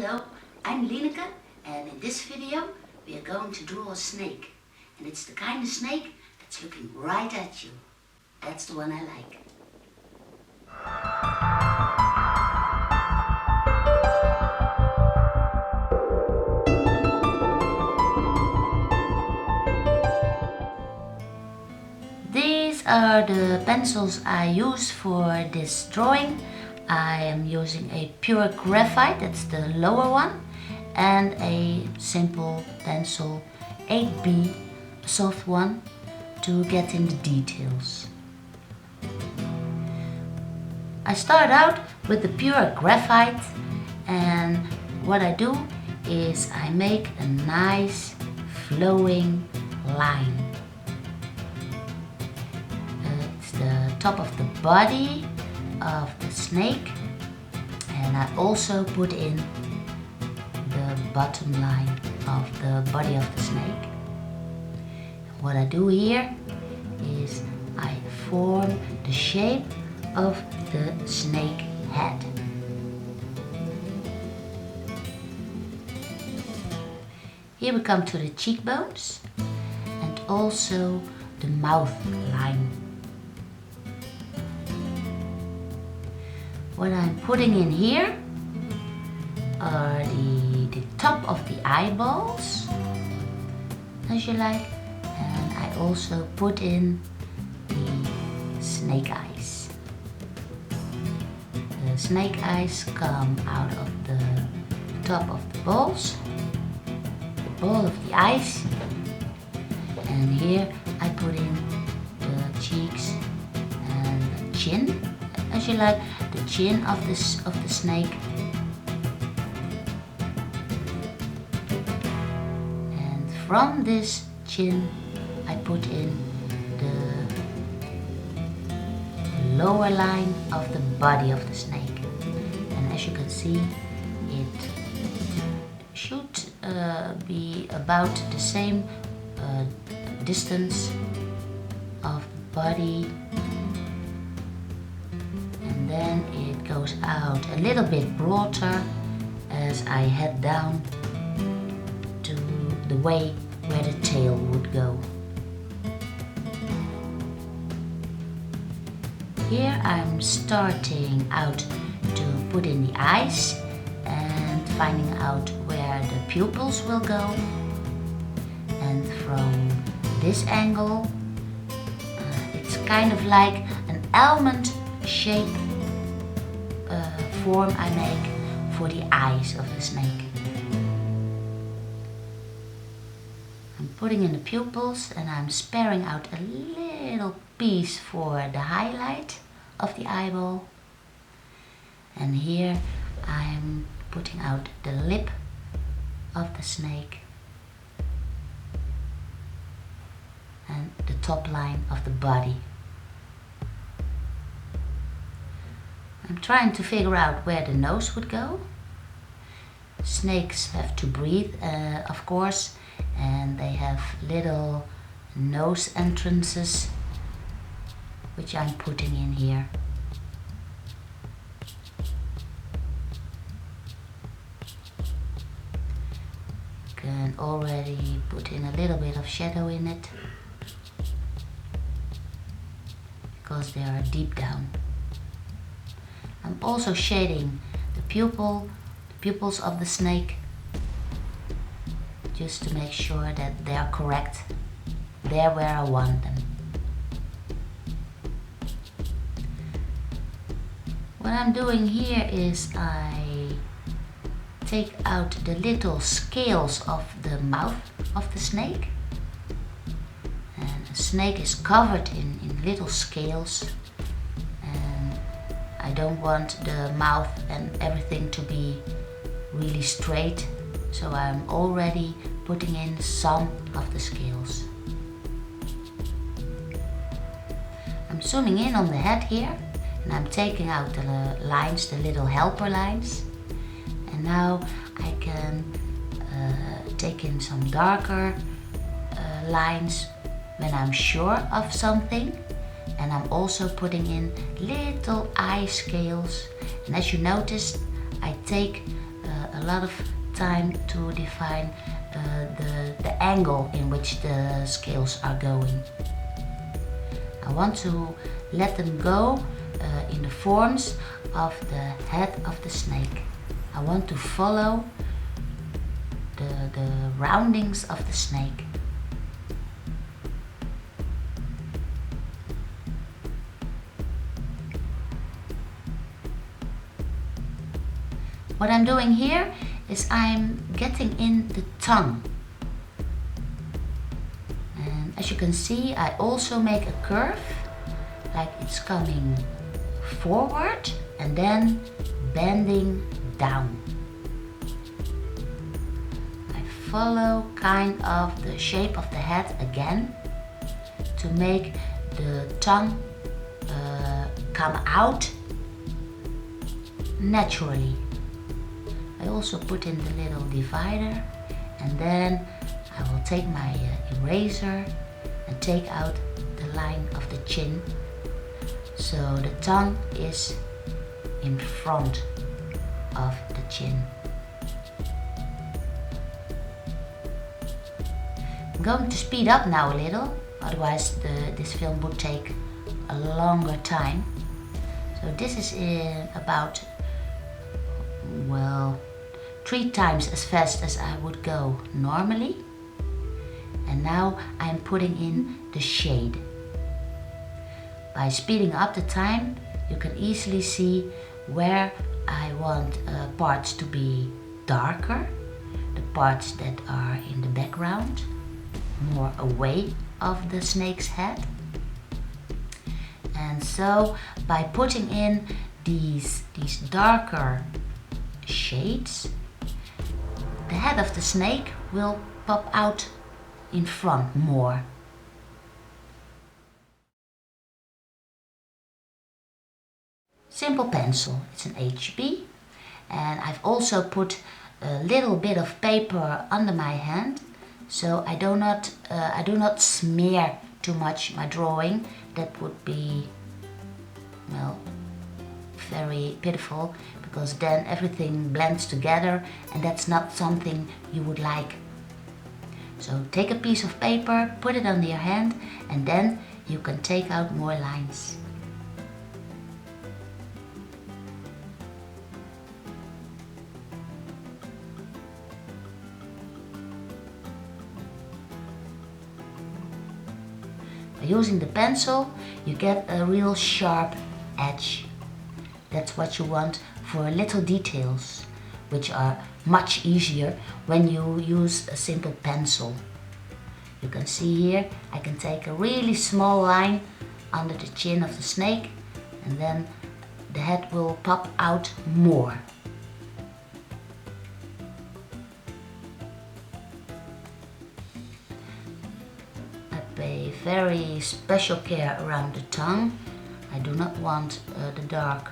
Hello, I'm Lineke, and in this video we are going to draw a snake. And it's the kind of snake that's looking right at you. That's the one I like. These are the pencils I use for this drawing. I am using a pure graphite, that's the lower one, and a simple pencil 8B, a soft one, to get in the details. I start out with the pure graphite, and what I do is I make a nice flowing line. It's the top of the body of the snake, and I also put in the bottom line of the body of the snake. What I do here is I form the shape of the snake head. Here we come to the cheekbones and also the mouth line. What I'm putting in here are the top of the eyeballs, as you like, and I also put in the snake eyes. The snake eyes come out of the top of the balls, the ball of the eyes, and here I put in the cheeks and the chin, as you like, the chin of the snake, and from this chin I put in the lower line of the body of the snake, and as you can see, it should be about the same distance of the body. Then it goes out a little bit broader as I head down to the way where the tail would go. Here I'm starting out to put in the eyes and finding out where the pupils will go. And from this angle, it's kind of like an almond shape form I make for the eyes of the snake. I'm putting in the pupils and I'm sparing out a little piece for the highlight of the eyeball. And here I'm putting out the lip of the snake and the top line of the body. I'm trying to figure out where the nose would go. Snakes have to breathe, of course, and they have little nose entrances, which I'm putting in here. Can already put in a little bit of shadow in it, because they are deep down. I'm also shading the pupils of the snake, just to make sure that they are correct, there where I want them. What I'm doing here is I take out the little scales of the mouth of the snake, and the snake is covered in little scales. I don't want the mouth and everything to be really straight, so I'm already putting in some of the scales. I'm zooming in on the head here, and I'm taking out the lines, the little helper lines, and now I can take in some darker lines when I'm sure of something. And I'm also putting in little eye scales, and as you noticed, I take a lot of time to define the angle in which the scales are going. I want to let them go in the forms of the head of the snake. I want to follow the roundings of the snake. What I'm doing here is I'm getting in the tongue. And as you can see, I also make a curve, like it's coming forward and then bending down. I follow kind of the shape of the head again to make the tongue come out naturally. I also put in the little divider, and then I will take my eraser and take out the line of the chin, so the tongue is in front of the chin. I'm going to speed up now a little, otherwise this film would take a longer time. So this is in about, well, 3 times as fast as I would go normally. And now I'm putting in the shade. By speeding up the time, you can easily see where I want parts to be darker, the parts that are in the background, more away of the snake's head. And so by putting in these darker shades, the head of the snake will pop out in front more. Simple pencil, it's an HB, and I've also put a little bit of paper under my hand, so I do not smear too much my drawing. That would be, well, very pitiful, because then everything blends together and that's not something you would like. So take a piece of paper, put it under your hand, and then you can take out more lines. By using the pencil, you get a real sharp edge. That's what you want for little details, which are much easier when you use a simple pencil. You can see here, I can take a really small line under the chin of the snake, and then the head will pop out more. I pay very special care around the tongue. I do not want the dark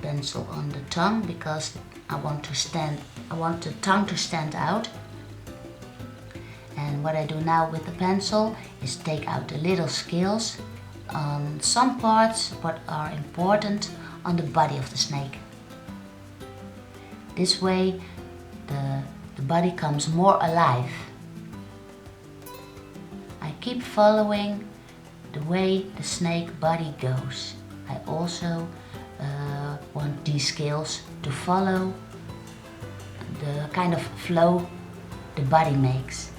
pencil on the tongue, because I want the tongue to stand out. And what I do now with the pencil is take out the little scales on some parts what are important on the body of the snake. This way the body comes more alive. I keep following the way the snake body goes. I also want these scales to follow the kind of flow the body makes.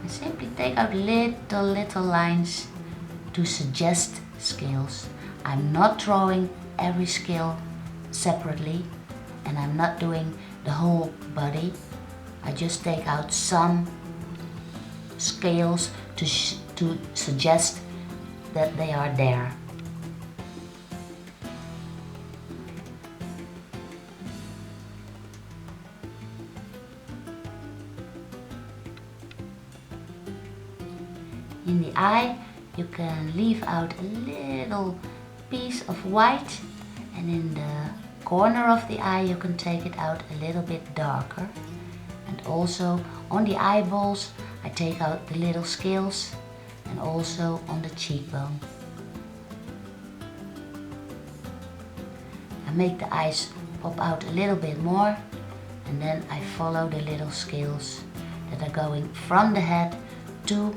I simply take out little lines to suggest scales. I'm not drawing every scale separately, and I'm not doing the whole body. I just take out some scales to suggest that they are there. In the eye, you can leave out a little piece of white, and in the corner of the eye you can take it out a little bit darker. And also on the eyeballs I take out the little scales, and also on the cheekbone. make the eyes pop out a little bit more, and then I follow the little scales that are going from the head to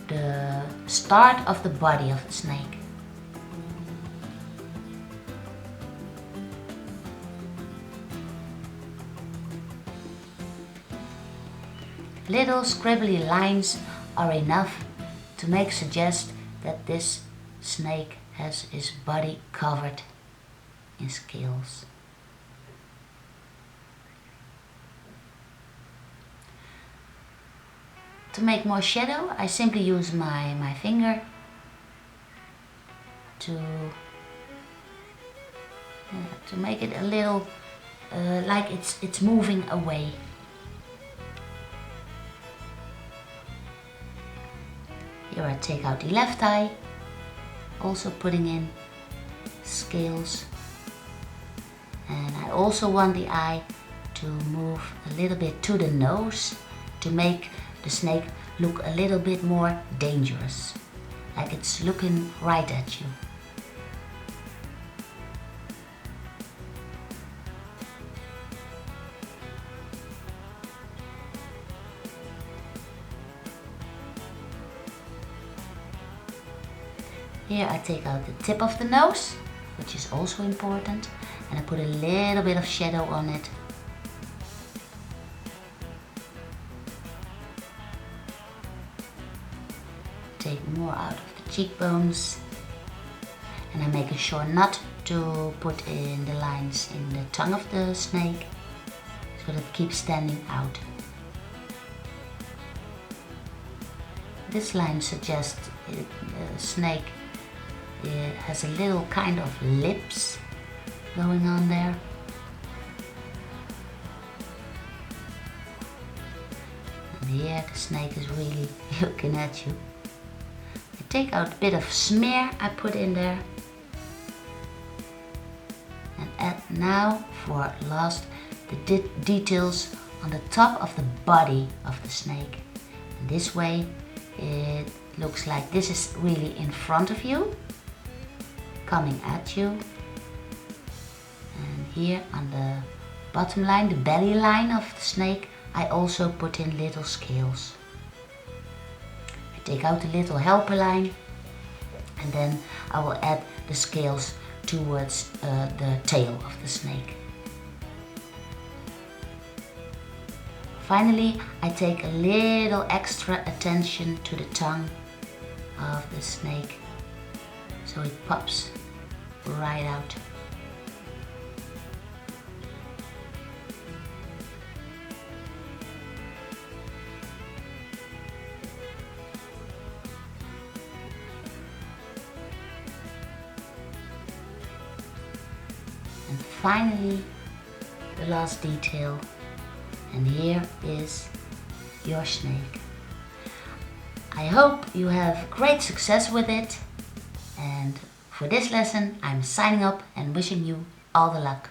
the start of the body of the snake. Little scribbly lines are enough to suggest that this snake has his body covered in scales. To make more shadow, I simply use my finger to make it a little like it's moving away. Here I take out the left eye, also putting in scales, and I also want the eye to move a little bit to the nose to make the snake look a little bit more dangerous, like it's looking right at you. Here I take out the tip of the nose, which is also important, and I put a little bit of shadow on it. Take more out of the cheekbones, and I'm making sure not to put in the lines in the tongue of the snake, so that it keeps standing out. This line suggests the snake has a little kind of lips going on there. And here the snake is really looking at you. I take out a bit of smear I put in there. And add now for last the details on the top of the body of the snake. And this way it looks like this is really in front of you, coming at you. And here on the bottom line, the belly line of the snake, I also put in little scales. I take out the little helper line, and then I will add the scales towards the tail of the snake. Finally, I take a little extra attention to the tongue of the snake, so it pops right out. And finally, the last detail, and here is your snake. I hope you have great success with it, and for this lesson I'm signing up and wishing you all the luck.